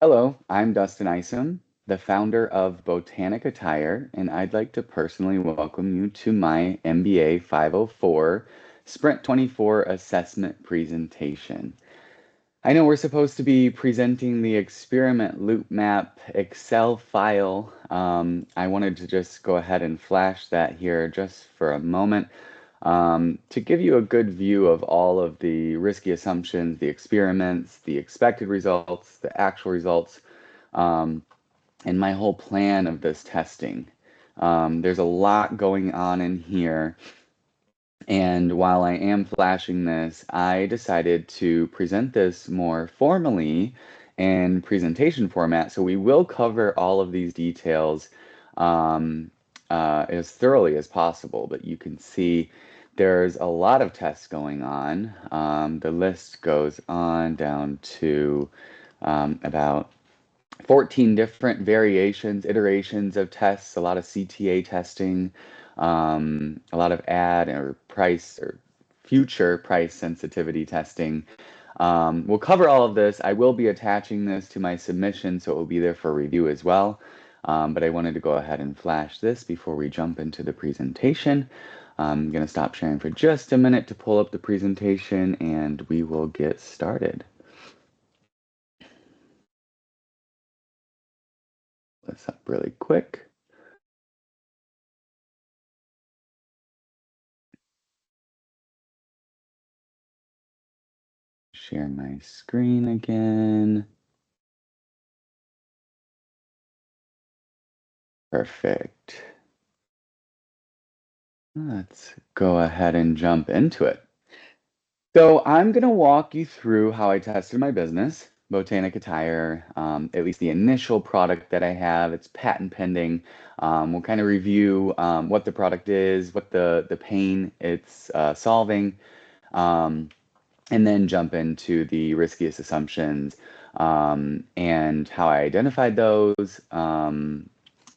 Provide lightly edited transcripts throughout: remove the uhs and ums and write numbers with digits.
Hello, I'm Dustin Isom, the founder of Botanic Attire, and I'd like to personally welcome you to my MBA 504 Sprint 24 assessment presentation. I know we're supposed to be presenting the experiment loop map Excel file. I wanted to just go ahead and flash that here just for a moment to give you a good view of all of the risky assumptions, the experiments, the expected results, the actual results, um, and my whole plan of this testing. There's a lot going on in here. And while I am flashing this, I decided to present this more formally in presentation format. So we will cover all of these details um, as thoroughly as possible. But you can see there's a lot of tests going on. The list goes on down to about 14 different variations, iterations of tests, a lot of CTA testing, a lot of ad or price or future price sensitivity testing. We'll cover all of this. I will be attaching this to my submission, so it will be there for review as well. But I wanted to go ahead and flash this before we jump into the presentation. I'm going to stop sharing for just a minute to pull up the presentation and we will get started. This up really quick. Share my screen again. Perfect. Let's go ahead and jump into it. So I'm going to walk you through how I tested my business, Botanic Attire, at least the initial product that I have. It's patent pending. We'll kind of review what the product is, what the pain it's solving, um, and then jump into the riskiest assumptions and how I identified those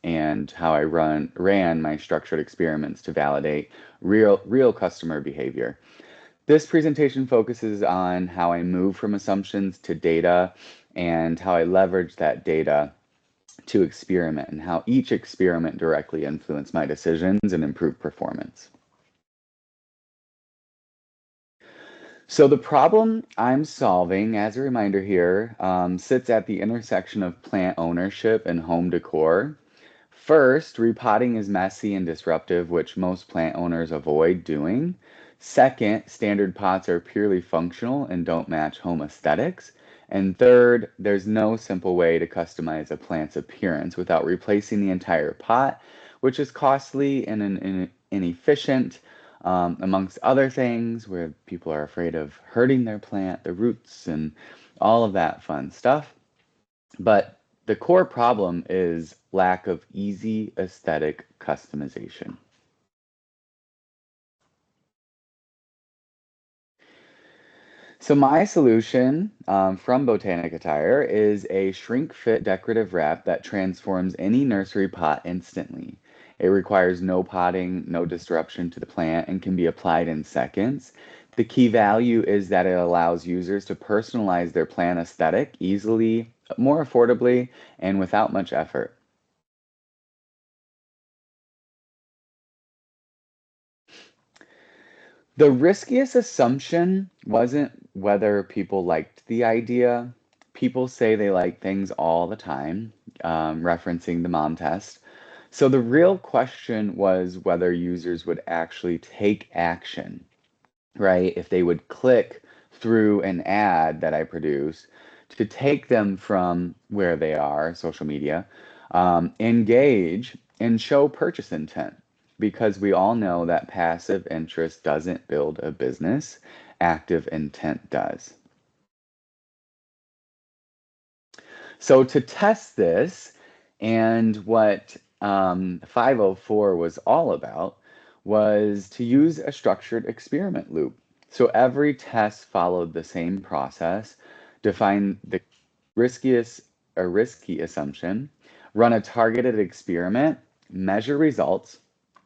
and how I ran my structured experiments to validate real customer behavior. This presentation focuses on how I move from assumptions to data and how I leverage that data to experiment and how each experiment directly influenced my decisions and improved performance. So the problem I'm solving, as a reminder here, sits at the intersection of plant ownership and home decor. First, repotting is messy and disruptive, which most plant owners avoid doing. Second, standard pots are purely functional and don't match home aesthetics. And third, there's no simple way to customize a plant's appearance without replacing the entire pot, which is costly and inefficient, amongst other things, where people are afraid of hurting their plant, the roots, and all of that fun stuff. But the core problem is lack of easy aesthetic customization. So my solution from Botanic Attire is a shrink-fit decorative wrap that transforms any nursery pot instantly. It requires no potting, no disruption to the plant, and can be applied in seconds. The key value is that it allows users to personalize their plant aesthetic easily, more affordably, and without much effort. The riskiest assumption wasn't whether people liked the idea. People say they like things all the time, referencing the mom test. So the real question was whether users would actually take action, right? If they would click through an ad that I produce to take them from where they are, social media, engage and show purchase intent. Because we all know that passive interest doesn't build a business, active intent does. So to test this, and what 504 was all about, was to use a structured experiment loop. So every test followed the same process, define the riskiest or risky assumption, run a targeted experiment, measure results,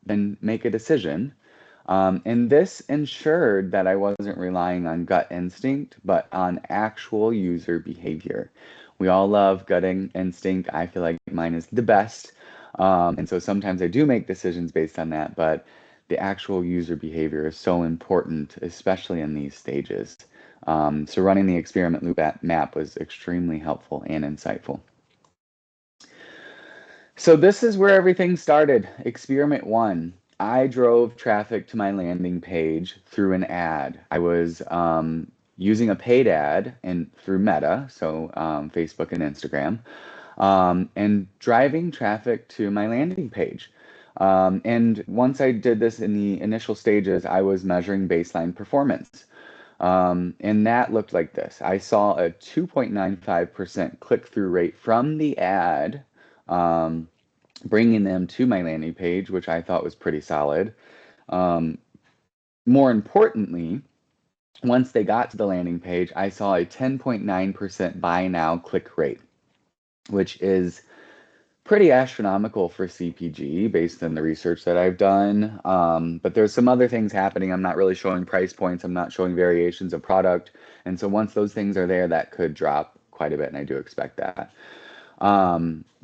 then make a decision. And this ensured that I wasn't relying on gut instinct, but on actual user behavior. We all love gutting instinct. I feel like mine is the best. And so sometimes I do make decisions based on that, but the actual user behavior is so important, especially in these stages. So running the experiment loop map was extremely helpful and insightful. So this is where everything started. Experiment one. I drove traffic to my landing page through an ad. I was using a paid ad and through Meta, so Facebook and Instagram, and driving traffic to my landing page. And once I did this in the initial stages, I was measuring baseline performance. And that looked like this. I saw a 2.95% click-through rate from the ad, um, bringing them to my landing page, which I thought was pretty solid. Um, More importantly, once they got to the landing page, I saw a 10.9% buy now click rate, which is pretty astronomical for CPG based on the research that I've done. But there's some other things happening. I'm not really showing price points. I'm not showing variations of product. And so once those things are there, that could drop quite a bit, and I do expect that.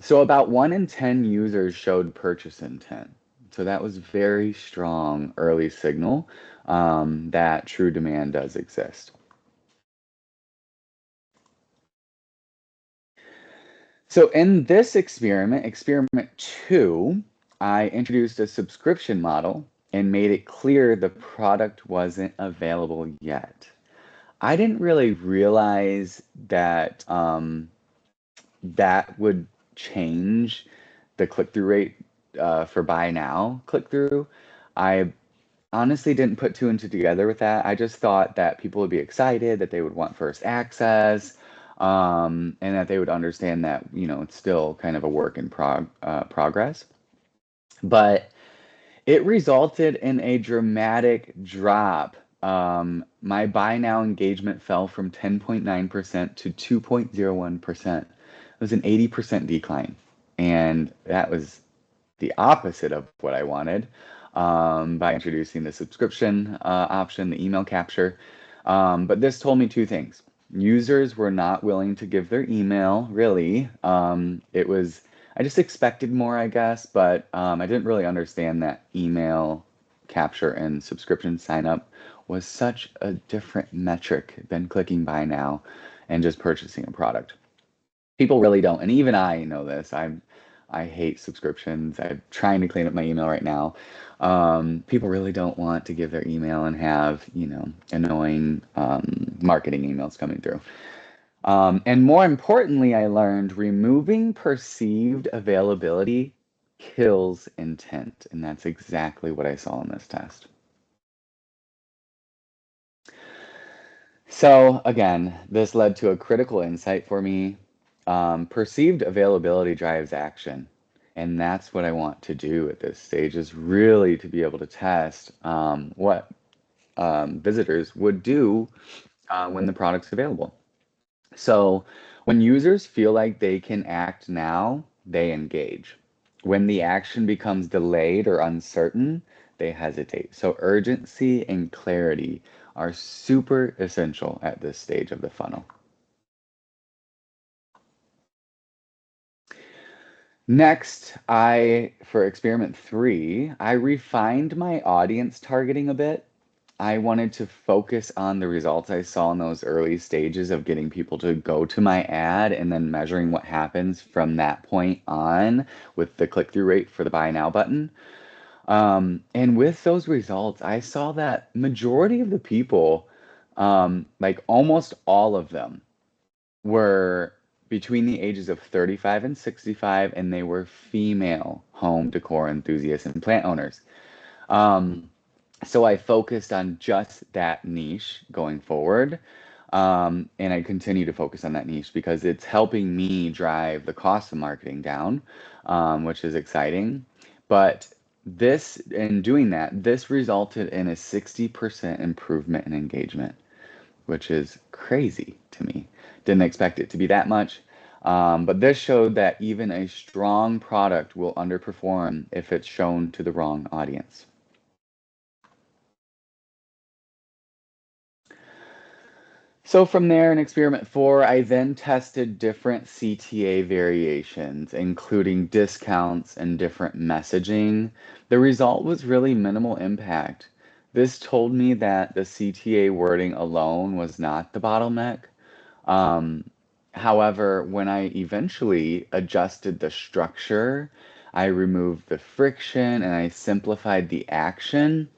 So about 1 in 10 users showed purchase intent. So that was very strong early signal that true demand does exist. So in this experiment, experiment two, I introduced a subscription model and made it clear the product wasn't available yet. I didn't really realize that that would change the click-through rate for buy now click-through. I honestly didn't put two and two together with that. I just thought that people would be excited, that they would want first access, and that they would understand that, it's still kind of a work in progress. But it resulted in a dramatic drop. My buy now engagement fell from 10.9% to 2.01%. It was an 80% decline. And that was the opposite of what I wanted by introducing the subscription option, the email capture. But this told me two things. Users were not willing to give their email, really. I just expected more, I guess, but I didn't really understand that email capture and subscription sign up was such a different metric than clicking buy now and just purchasing a product. People really don't, and even I know this. I hate subscriptions. I'm trying to clean up my email right now. People really don't want to give their email and have, annoying marketing emails coming through. And more importantly, I learned removing perceived availability kills intent, and that's exactly what I saw in this test. So again, this led to a critical insight for me. Perceived availability drives action. And that's what I want to do at this stage is really to be able to test what visitors would do when the product's available. So when users feel like they can act now, they engage. When the action becomes delayed or uncertain, they hesitate. So urgency and clarity are super essential at this stage of the funnel. Next, for experiment three, I refined my audience targeting a bit. I wanted to focus on the results I saw in those early stages of getting people to go to my ad and then measuring what happens from that point on with the click-through rate for the buy now button. And with those results, I saw that majority of the people, like almost all of them, were between the ages of 35 and 65, and they were female home decor enthusiasts and plant owners. Um, so I focused on just that niche going forward. And I continue to focus on that niche because it's helping me drive the cost of marketing down, which is exciting. But in doing that, this resulted in a 60% improvement in engagement, which is crazy to me. Didn't expect it to be that much. But this showed that even a strong product will underperform if it's shown to the wrong audience. So from there in experiment four, I then tested different CTA variations, including discounts and different messaging. The result was really minimal impact. This told me that the CTA wording alone was not the bottleneck. Um, However, when I eventually adjusted the structure, I removed the friction and I simplified the action.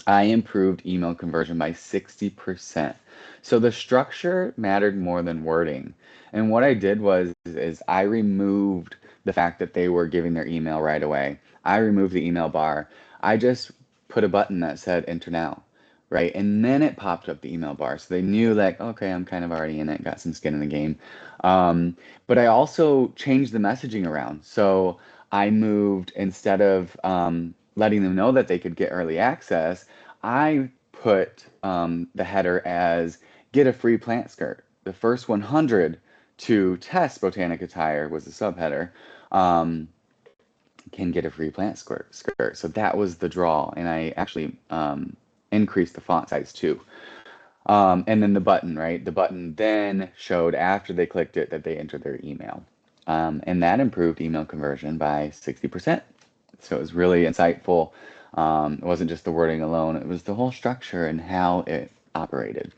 I improved email conversion by 60%. So the structure mattered more than wording. And what I did was is I removed the fact that they were giving their email right away. I removed the email bar. I just put a button that said enter now, right? And then it popped up the email bar. So they knew like, okay, I'm kind of already in it, got some skin in the game. But I also changed the messaging around. So I moved instead of letting them know that they could get early access, I put the header as get a free plant skirt. The first 100 to test Botanic Attire was the subheader. Um, can get a free plant skirt. So that was the draw, and I actually increased the font size too. And then the button, right? The button then showed after they clicked it that they entered their email. And that improved email conversion by 60%. So it was really insightful. It wasn't just the wording alone, it was the whole structure and how it operated.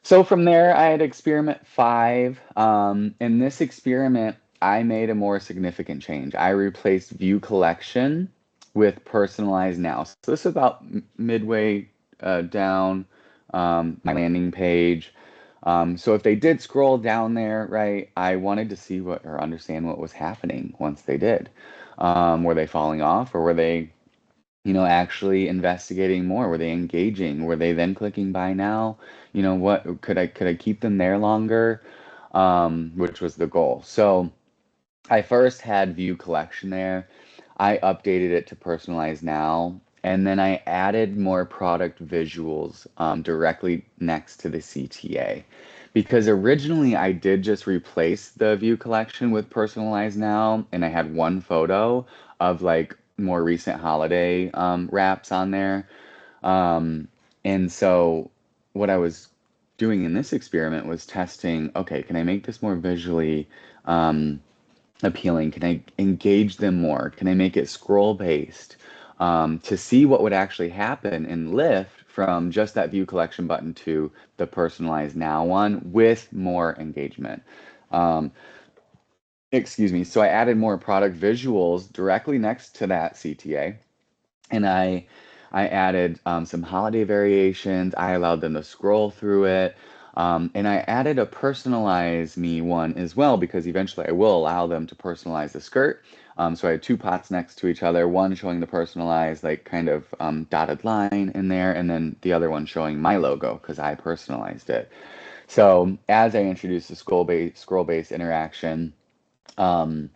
So from there, I had experiment five. In this experiment, I made a more significant change. I replaced view collection with personalized now. So this is about midway down my landing page. So if they did scroll down there, right, I wanted to see what or understand what was happening once they did. Were they falling off or were they actually investigating more? Were they engaging? Were they then clicking buy now? What could I keep them there longer? Which was the goal. So I first had view collection there. I updated it to personalize now, and then I added more product visuals directly next to the CTA. Because originally I did just replace the view collection with personalize now, and I had one photo of like more recent holiday wraps on there. Um, and so what I was doing in this experiment was testing, okay, can I make this more visually appealing? Can I engage them more? Can I make it scroll based to see what would actually happen and lift from just that view collection button to the personalized now one with more engagement? Um, Excuse me. So I added more product visuals directly next to that CTA, and I added some holiday variations. I allowed them to scroll through it. And I added a personalize me one as well because eventually I will allow them to personalize the skirt. So I had two pots next to each other, one showing the personalized, like kind of dotted line in there, and then the other one showing my logo because I personalized it. So as I introduced the scroll-based interaction, um,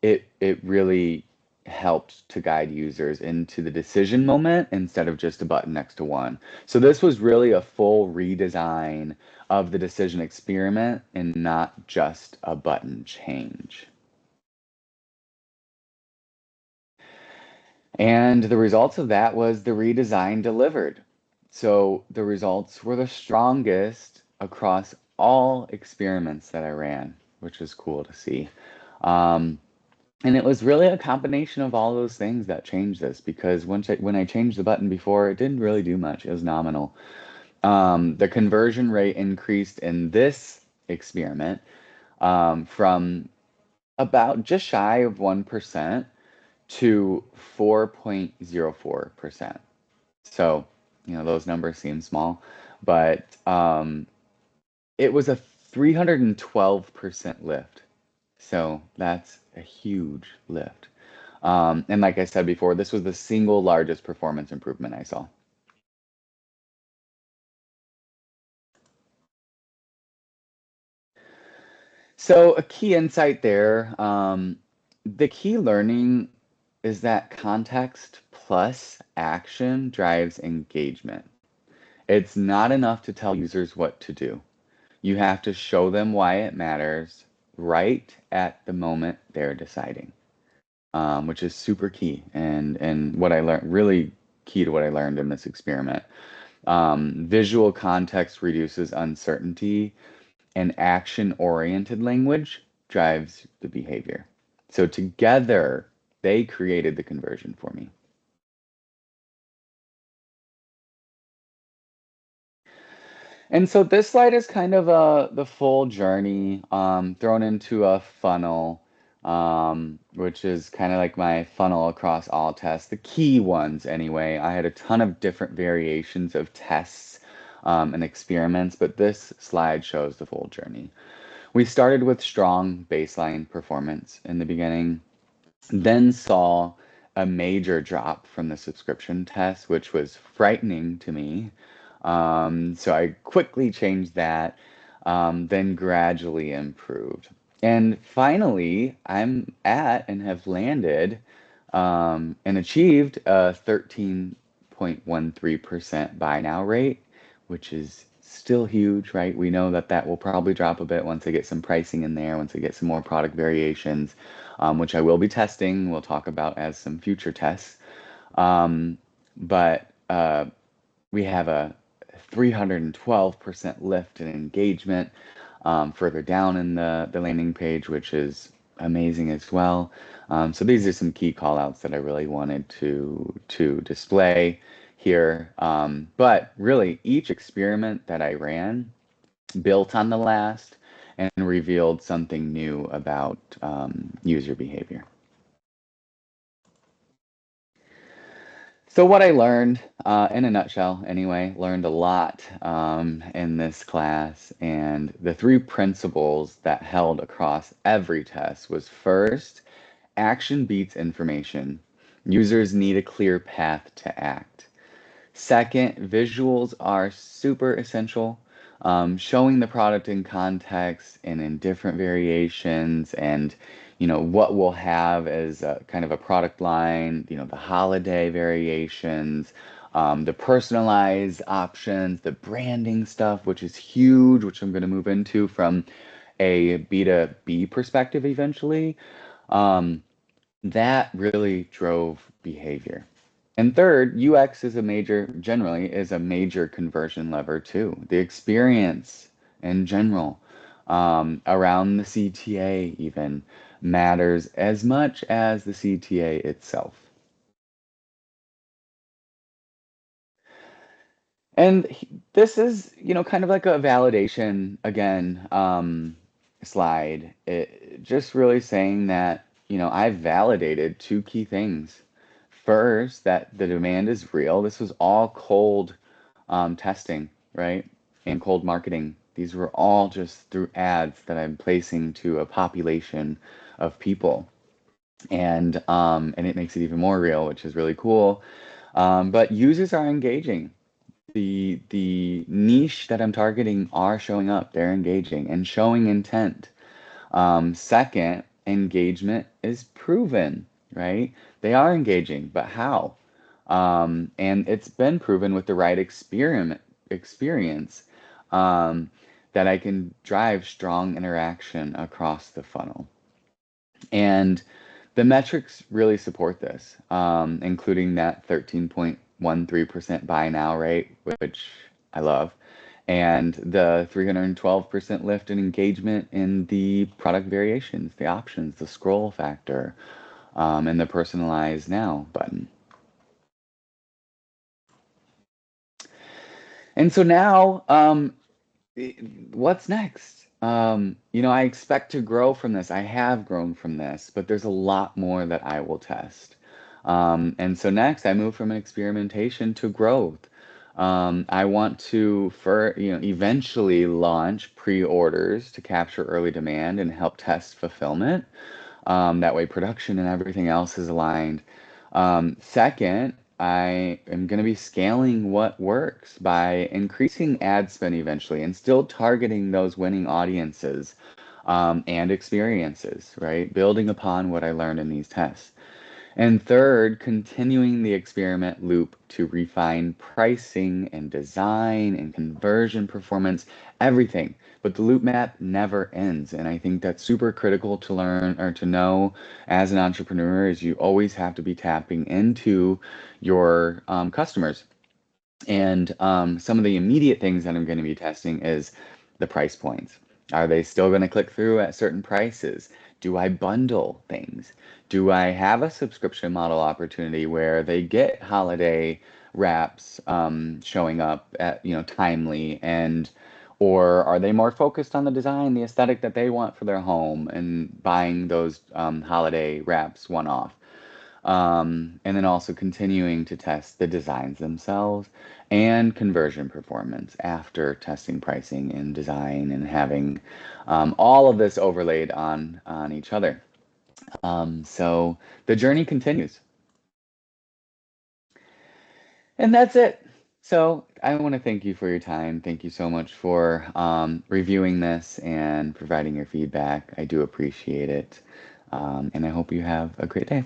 it really helped to guide users into the decision moment instead of just a button next to one. So this was really a full redesign of the decision experiment and not just a button change. And the results of that was the redesign delivered. So the results were the strongest across all experiments that I ran, which is cool to see. Um, And it was really a combination of all those things that changed this because when I changed the button before, it didn't really do much. It was nominal. The conversion rate increased in this experiment from about just shy of 1% to 4.04%. So, those numbers seem small, but it was a 312% lift. So that's a huge lift. And like I said before, this was the single largest performance improvement I saw. So a key insight there, the key learning is that context plus action drives engagement. It's not enough to tell users what to do. You have to show them why it matters right at the moment they're deciding, which is super key and what I learned, really key to what I learned in this experiment. Visual context reduces uncertainty, and action-oriented language drives the behavior. So together, they created the conversion for me. And so this slide is kind of the full journey thrown into a funnel, which is kind of like my funnel across all tests, the key ones anyway. I had a ton of different variations of tests and experiments, but this slide shows the full journey. We started with strong baseline performance in the beginning, then saw a major drop from the subscription test, which was frightening to me. So I quickly changed that, then gradually improved. And finally, I'm at and have landed and achieved a 13.13% buy now rate, which is still huge, right? We know that that will probably drop a bit once I get some pricing in there, once I get some more product variations, which I will be testing. We'll talk about as some future tests. Um, but we have a 312% lift in engagement further down in the landing page, which is amazing as well. So these are some key callouts that I really wanted to display here. But really, each experiment that I ran built on the last and revealed something new about user behavior. So what I learned, in a nutshell, anyway, learned a lot in this class, and the three principles that held across every test was first, action beats information. Users need a clear path to act. Second, visuals are super essential. Showing the product in context and in different variations, and what we'll have as a, kind of a product line, the holiday variations, the personalized options, the branding stuff, which is huge, which I'm going to move into from a B2B perspective eventually. Um, that really drove behavior. And third, UX is a major, generally, is a major conversion lever too. The experience in general, around the CTA even, matters as much as the CTA itself. And this is, kind of like a validation again, slide. Just really saying that, I've validated two key things. First, that the demand is real. This was all cold testing, right? And cold marketing. These were all just through ads that I'm placing to a population of people. And it makes it even more real, which is really cool. But users are engaging. The niche that I'm targeting are showing up. They're engaging and showing intent. Second, engagement is proven, right? They are engaging, but how? And it's been proven with the right experience that I can drive strong interaction across the funnel. And the metrics really support this, including that 13.13% buy now rate, which I love, and the 312% lift in engagement in the product variations, the options, the scroll factor, and the personalize now button. And so now, what's next? I expect to grow from this. I have grown from this, but there's a lot more that I will test. And so next, I move from an experimentation to growth. I want to, eventually launch pre-orders to capture early demand and help test fulfillment. That way, production and everything else is aligned. Second, I am going to be scaling what works by increasing ad spend eventually and still targeting those winning audiences and experiences, right? Building upon what I learned in these tests. And third, continuing the experiment loop to refine pricing and design and conversion performance, everything. But the loop map never ends. And I think that's super critical to learn or to know as an entrepreneur is you always have to be tapping into your customers. And some of the immediate things that I'm going to be testing is the price points. Are they still going to click through at certain prices? Do I bundle things? Do I have a subscription model opportunity where they get holiday wraps showing up at, timely, and or are they more focused on the design, the aesthetic that they want for their home and buying those holiday wraps one off? And then also continuing to test the designs themselves and conversion performance after testing pricing and design and having all of this overlaid on each other. So the journey continues, and that's it. So I want to thank you for your time. Thank you so much for reviewing this and providing your feedback. I do appreciate it, and I hope you have a great day.